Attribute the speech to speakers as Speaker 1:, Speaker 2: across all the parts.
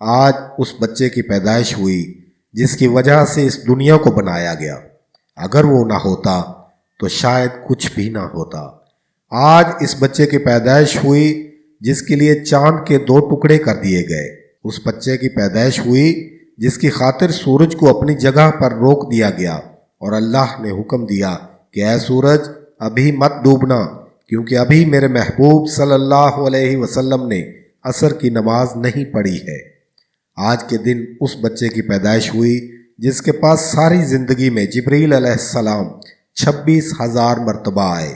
Speaker 1: آج اس بچے کی پیدائش ہوئی جس کی وجہ سے اس دنیا کو بنایا گیا۔ اگر وہ نہ ہوتا تو شاید کچھ بھی نہ ہوتا۔ آج اس بچے کی پیدائش ہوئی جس کے لیے چاند کے 2 ٹکڑے کر دیے گئے۔ اس بچے کی پیدائش ہوئی جس کی خاطر سورج کو اپنی جگہ پر روک دیا گیا اور اللہ نے حکم دیا کہ اے سورج ابھی مت ڈوبنا، کیونکہ ابھی میرے محبوب صلی اللہ علیہ وسلم نے عصر کی نماز نہیں پڑھی ہے۔ آج کے دن اس بچے کی پیدائش ہوئی جس کے پاس ساری زندگی میں جبریل علیہ السلام 26,000 مرتبہ آئے۔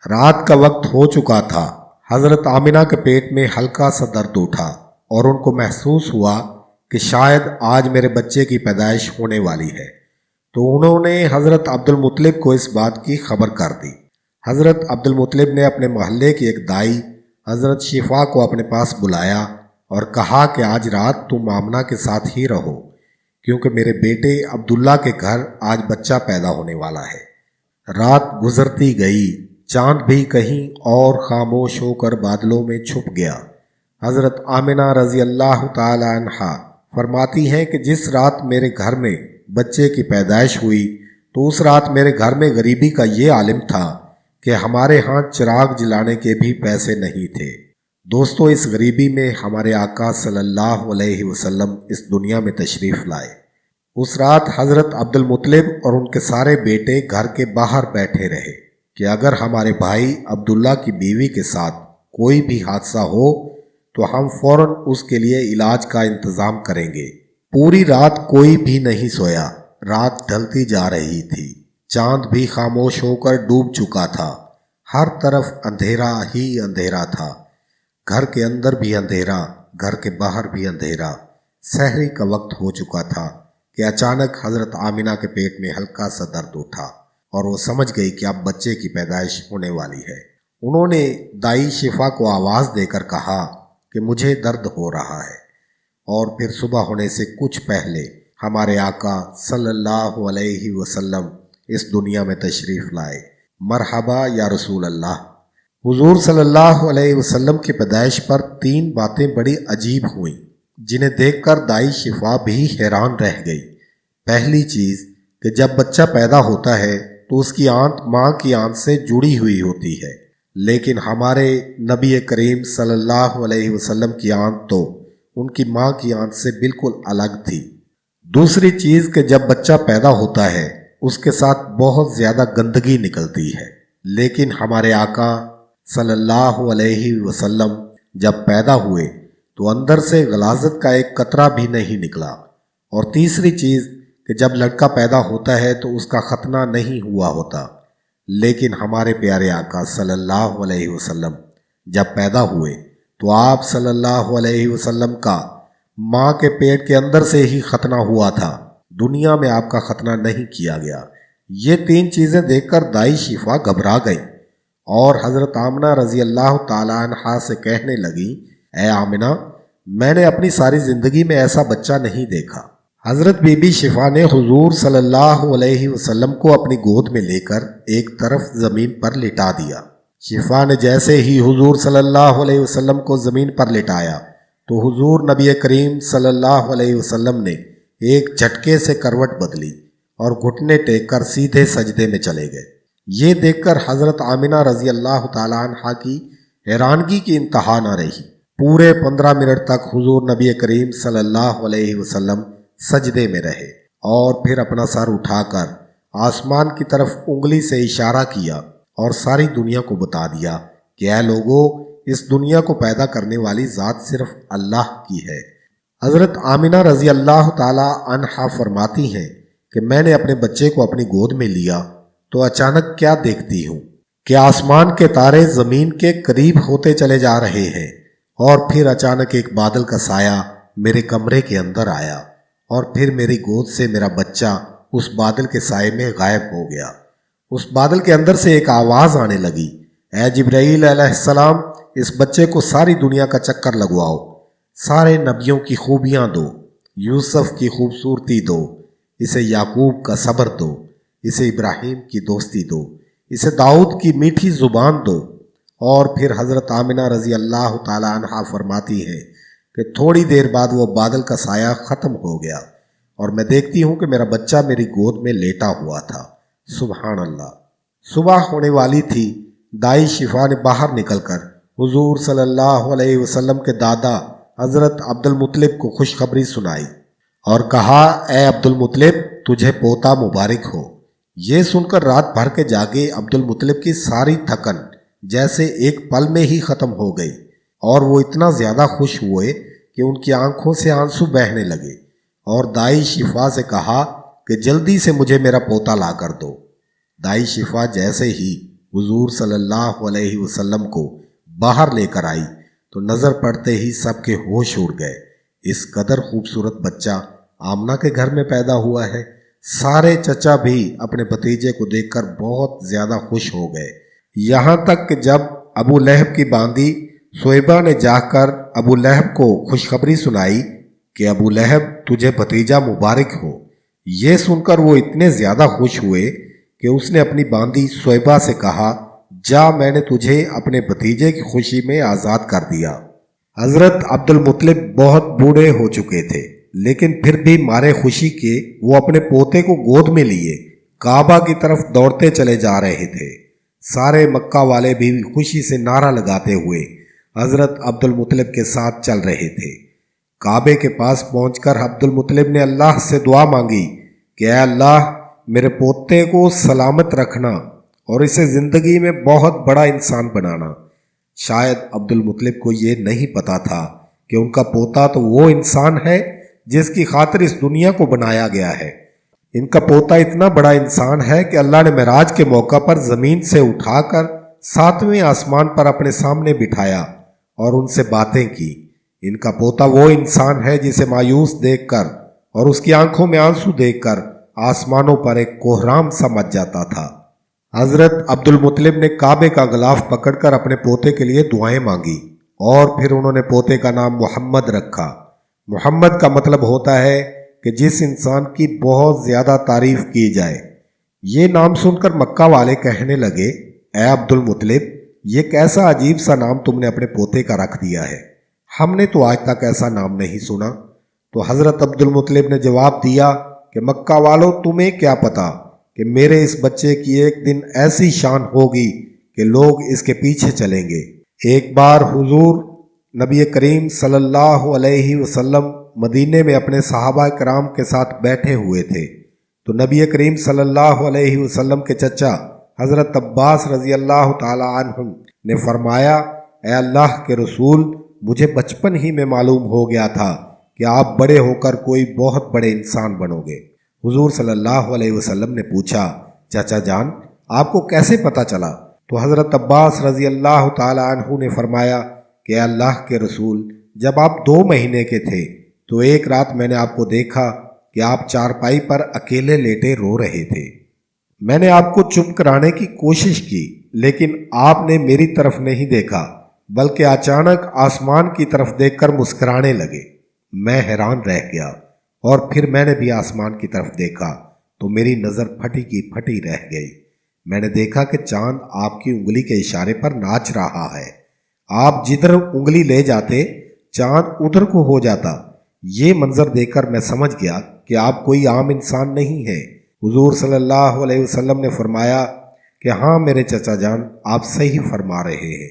Speaker 1: رات کا وقت ہو چکا تھا۔ حضرت آمنہ کے پیٹ میں ہلکا سا درد اٹھا اور ان کو محسوس ہوا کہ شاید آج میرے بچے کی پیدائش ہونے والی ہے، تو انہوں نے حضرت عبد المطلب کو اس بات کی خبر کر دی۔ حضرت عبد المطلب نے اپنے محلے کی ایک دائی حضرت شفا کو اپنے پاس بلایا اور کہا کہ آج رات تم آمنہ کے ساتھ ہی رہو، کیونکہ میرے بیٹے عبداللہ کے گھر آج بچہ پیدا ہونے والا ہے۔ رات گزرتی گئی، چاند بھی کہیں اور خاموش ہو کر بادلوں میں چھپ گیا۔ حضرت آمنہ رضی اللہ تعالی عنہا فرماتی ہیں کہ جس رات میرے گھر میں بچے کی پیدائش ہوئی تو اس رات میرے گھر میں غریبی کا یہ عالم تھا کہ ہمارے ہاں چراغ جلانے کے بھی پیسے نہیں تھے۔ دوستو، اس غریبی میں ہمارے آقا صلی اللہ علیہ وسلم اس دنیا میں تشریف لائے۔ اس رات حضرت عبد المطلب اور ان کے سارے بیٹے گھر کے باہر بیٹھے رہے کہ اگر ہمارے بھائی عبداللہ کی بیوی کے ساتھ کوئی بھی حادثہ ہو تو ہم فوراً اس کے لیے علاج کا انتظام کریں گے۔ پوری رات کوئی بھی نہیں سویا۔ رات ڈھلتی جا رہی تھی، چاند بھی خاموش ہو کر ڈوب چکا تھا، ہر طرف اندھیرا ہی اندھیرا تھا، گھر کے اندر بھی اندھیرا، گھر کے باہر بھی اندھیرا۔ سحری کا وقت ہو چکا تھا کہ اچانک حضرت آمنہ کے پیٹ میں ہلکا سا درد اٹھا اور وہ سمجھ گئی کہ اب بچے کی پیدائش ہونے والی ہے۔ انہوں نے دائی شفا کو آواز دے کر کہا کہ مجھے درد ہو رہا ہے، اور پھر صبح ہونے سے کچھ پہلے ہمارے آقا صلی اللہ علیہ وسلم اس دنیا میں تشریف لائے۔ مرحبا یا رسول اللہ۔ حضور صلی اللہ علیہ وسلم کی پیدائش پر 3 باتیں بڑی عجیب ہوئیں جنہیں دیکھ کر دائی شفا بھی حیران رہ گئی۔ پہلی چیز کہ جب بچہ پیدا ہوتا ہے تو اس کی آنت ماں کی آنت سے جڑی ہوئی ہوتی ہے، لیکن ہمارے نبی کریم صلی اللہ علیہ وسلم کی آنت تو ان کی ماں کی آنت سے بالکل الگ تھی۔ دوسری چیز کہ جب بچہ پیدا ہوتا ہے اس کے ساتھ بہت زیادہ گندگی نکلتی ہے، لیکن ہمارے آقا صلی اللہ علیہ وسلم جب پیدا ہوئے تو اندر سے غلاظت کا ایک قطرہ بھی نہیں نکلا۔ اور تیسری چیز کہ جب لڑکا پیدا ہوتا ہے تو اس کا ختنہ نہیں ہوا ہوتا، لیکن ہمارے پیارے آقا صلی اللہ علیہ وسلم جب پیدا ہوئے تو آپ صلی اللہ علیہ وسلم کا ماں کے پیٹ کے اندر سے ہی ختنہ ہوا تھا، دنیا میں آپ کا ختنہ نہیں کیا گیا۔ یہ 3 چیزیں دیکھ کر دائی شفا گھبرا گئی اور حضرت آمنہ رضی اللہ تعالی عنہا سے کہنے لگی، اے آمنہ، میں نے اپنی ساری زندگی میں ایسا بچہ نہیں دیکھا۔ حضرت بی بی شفا نے حضور صلی اللہ علیہ وسلم کو اپنی گود میں لے کر ایک طرف زمین پر لٹا دیا۔ شفا نے جیسے ہی حضور صلی اللہ علیہ وسلم کو زمین پر لٹایا تو حضور نبی کریم صلی اللہ علیہ وسلم نے ایک جھٹکے سے کروٹ بدلی اور گھٹنے ٹیک کر سیدھے سجدے میں چلے گئے۔ یہ دیکھ کر حضرت آمنہ رضی اللہ تعالی عنہا کی حیرانگی کی انتہا نہ رہی۔ پورے 15 منٹ تک حضور نبی کریم صلی اللہ علیہ وسلم سجدے میں رہے اور پھر اپنا سر اٹھا کر آسمان کی طرف انگلی سے اشارہ کیا اور ساری دنیا کو بتا دیا کہ اے لوگو، اس دنیا کو پیدا کرنے والی ذات صرف اللہ کی ہے۔ حضرت آمنہ رضی اللہ تعالی عنہا فرماتی ہیں کہ میں نے اپنے بچے کو اپنی گود میں لیا تو اچانک کیا دیکھتی ہوں کہ آسمان کے تارے زمین کے قریب ہوتے چلے جا رہے ہیں، اور پھر اچانک ایک بادل کا سایہ میرے کمرے کے اندر آیا اور پھر میری گود سے میرا بچہ اس بادل کے سائے میں غائب ہو گیا۔ اس بادل کے اندر سے ایک آواز آنے لگی، اے جبرائیل علیہ السلام، اس بچے کو ساری دنیا کا چکر لگواؤ، سارے نبیوں کی خوبیاں دو، یوسف کی خوبصورتی دو، اسے یعقوب کا صبر دو، اسے ابراہیم کی دوستی دو، اسے داؤد کی میٹھی زبان دو۔ اور پھر حضرت آمنہ رضی اللہ تعالی عنہا فرماتی ہیں کہ کہ تھوڑی دیر بعد وہ بادل کا سایہ ختم ہو گیا اور میں دیکھتی ہوں کہ میرا بچہ میری گود میں لیٹا ہوا تھا۔ سبحان اللہ۔ صبح ہونے والی تھی۔ دائی شفا نے باہر نکل کر حضور صلی اللہ علیہ وسلم کے دادا حضرت عبد المطلب کو خوشخبری سنائی اور کہا، اے عبد المطلب، تجھے پوتا مبارک ہو۔ یہ سن کر رات بھر کے جاگے عبد المطلب کی ساری تھکن جیسے ایک پل میں ہی ختم ہو گئی اور وہ اتنا زیادہ خوش ہوئے کہ ان کی آنکھوں سے آنسو بہنے لگے اور دائی شفا سے کہا کہ جلدی سے مجھے میرا پوتا لا کر دو۔ دائی شفا جیسے ہی حضور صلی اللہ علیہ وسلم کو باہر لے کر آئی تو نظر پڑتے ہی سب کے ہوش اڑ گئے۔ اس قدر خوبصورت بچہ آمنہ کے گھر میں پیدا ہوا ہے۔ سارے چچا بھی اپنے بھتیجے کو دیکھ کر بہت زیادہ خوش ہو گئے، یہاں تک کہ جب ابو لہب کی باندی سویبہ نے جا کر ابو لہب کو خوشخبری سنائی کہ ابو لہب، تجھے بھتیجا مبارک ہو، یہ سن کر وہ اتنے زیادہ خوش ہوئے کہ اس نے اپنی باندی سویبہ سے کہا، جا، میں نے تجھے اپنے بھتیجے کی خوشی میں آزاد کر دیا۔ حضرت عبد المطلب بہت بوڑھے ہو چکے تھے، لیکن پھر بھی مارے خوشی کے وہ اپنے پوتے کو گود میں لیے کعبہ کی طرف دوڑتے چلے جا رہے تھے۔ سارے مکہ والے بھی خوشی سے نعرہ لگاتے ہوئے حضرت عبد المطلب کے ساتھ چل رہے تھے۔ کعبے کے پاس پہنچ کر عبد المطلب نے اللہ سے دعا مانگی کہ اے اللہ، میرے پوتے کو سلامت رکھنا اور اسے زندگی میں بہت بڑا انسان بنانا۔ شاید عبد المطلب کو یہ نہیں پتا تھا کہ ان کا پوتا تو وہ انسان ہے جس کی خاطر اس دنیا کو بنایا گیا ہے۔ ان کا پوتا اتنا بڑا انسان ہے کہ اللہ نے معراج کے موقع پر زمین سے اٹھا کر 7ویں آسمان پر اپنے سامنے بٹھایا اور ان سے باتیں کی۔ ان کا پوتا وہ انسان ہے جسے مایوس دیکھ کر اور اس کی آنکھوں میں آنسو دیکھ کر آسمانوں پر ایک کوہرام سا مچ جاتا تھا۔ حضرت عبد المطلب نے کعبے کا غلاف پکڑ کر اپنے پوتے کے لیے دعائیں مانگی اور پھر انہوں نے پوتے کا نام محمد رکھا۔ محمد کا مطلب ہوتا ہے کہ جس انسان کی بہت زیادہ تعریف کی جائے۔ یہ نام سن کر مکہ والے کہنے لگے، اے عبد المطلب، یہ کیسا عجیب سا نام تم نے اپنے پوتے کا رکھ دیا ہے، ہم نے تو آج تک ایسا نام نہیں سنا۔ تو حضرت عبد المطلب نے جواب دیا کہ مکہ والوں، تمہیں کیا پتا کہ میرے اس بچے کی ایک دن ایسی شان ہوگی کہ لوگ اس کے پیچھے چلیں گے۔ ایک بار حضور نبی کریم صلی اللہ علیہ وسلم مدینے میں اپنے صحابہ کرام کے ساتھ بیٹھے ہوئے تھے تو نبی کریم صلی اللہ علیہ وسلم کے چچا حضرت عباس رضی اللہ تعالی عنہ نے فرمایا، اے اللہ کے رسول، مجھے بچپن ہی میں معلوم ہو گیا تھا کہ آپ بڑے ہو کر کوئی بہت بڑے انسان بنو گے۔ حضور صلی اللہ علیہ وسلم نے پوچھا، چچا جان، آپ کو کیسے پتا چلا؟ تو حضرت عباس رضی اللہ تعالی عنہ نے فرمایا کہ اللہ کے رسول، جب آپ 2 مہینے کے تھے تو ایک رات میں نے آپ کو دیکھا کہ آپ چارپائی پر اکیلے لیٹے رو رہے تھے۔ میں نے آپ کو چپ کرانے کی کوشش کی، لیکن آپ نے میری طرف نہیں دیکھا بلکہ اچانک آسمان کی طرف دیکھ کر مسکرانے لگے۔ میں حیران رہ گیا اور پھر میں نے بھی آسمان کی طرف دیکھا تو میری نظر پھٹی کی پھٹی رہ گئی۔ میں نے دیکھا کہ چاند آپ کی انگلی کے اشارے پر ناچ رہا ہے۔ آپ جدھر انگلی لے جاتے چاند ادھر کو ہو جاتا۔ یہ منظر دیکھ کر میں سمجھ گیا کہ آپ کوئی عام انسان نہیں ہیں۔ حضور صلی اللہ علیہ وسلم نے فرمایا کہ ہاں میرے چچا جان، آپ صحیح فرما رہے ہیں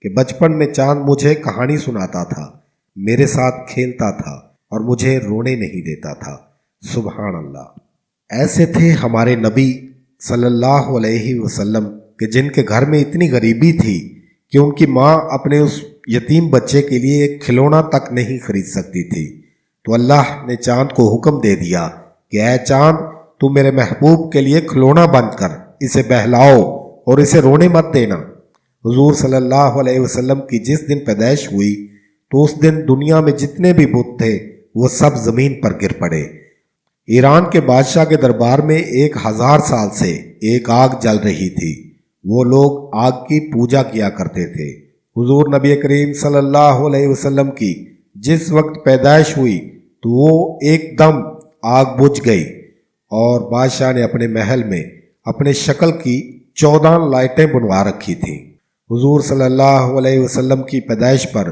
Speaker 1: کہ بچپن میں چاند مجھے کہانی سناتا تھا، میرے ساتھ کھیلتا تھا اور مجھے رونے نہیں دیتا تھا۔ سبحان اللہ۔ ایسے تھے ہمارے نبی صلی اللہ علیہ وسلم کہ جن کے گھر میں اتنی غریبی تھی کہ ان کی ماں اپنے اس یتیم بچے کے لیے ایک کھلونا تک نہیں خرید سکتی تھی، تو اللہ نے چاند کو حکم دے دیا کہ اے چاند، تو میرے محبوب کے لیے کھلونا بند کر، اسے بہلاؤ اور اسے رونے مت دینا۔ حضور صلی اللہ علیہ وسلم کی جس دن پیدائش ہوئی تو اس دن دنیا میں جتنے بھی بت تھے وہ سب زمین پر گر پڑے۔ ایران کے بادشاہ کے دربار میں 1000 سال سے ایک آگ جل رہی تھی۔ وہ لوگ آگ کی پوجا کیا کرتے تھے۔ حضور نبی کریم صلی اللہ علیہ وسلم کی جس وقت پیدائش ہوئی تو وہ ایک دم آگ بجھ گئی اور بادشاہ نے اپنے محل میں اپنے شکل کی 14 لائٹیں بنوا رکھی تھیں۔ حضور صلی اللہ علیہ وسلم کی پیدائش پر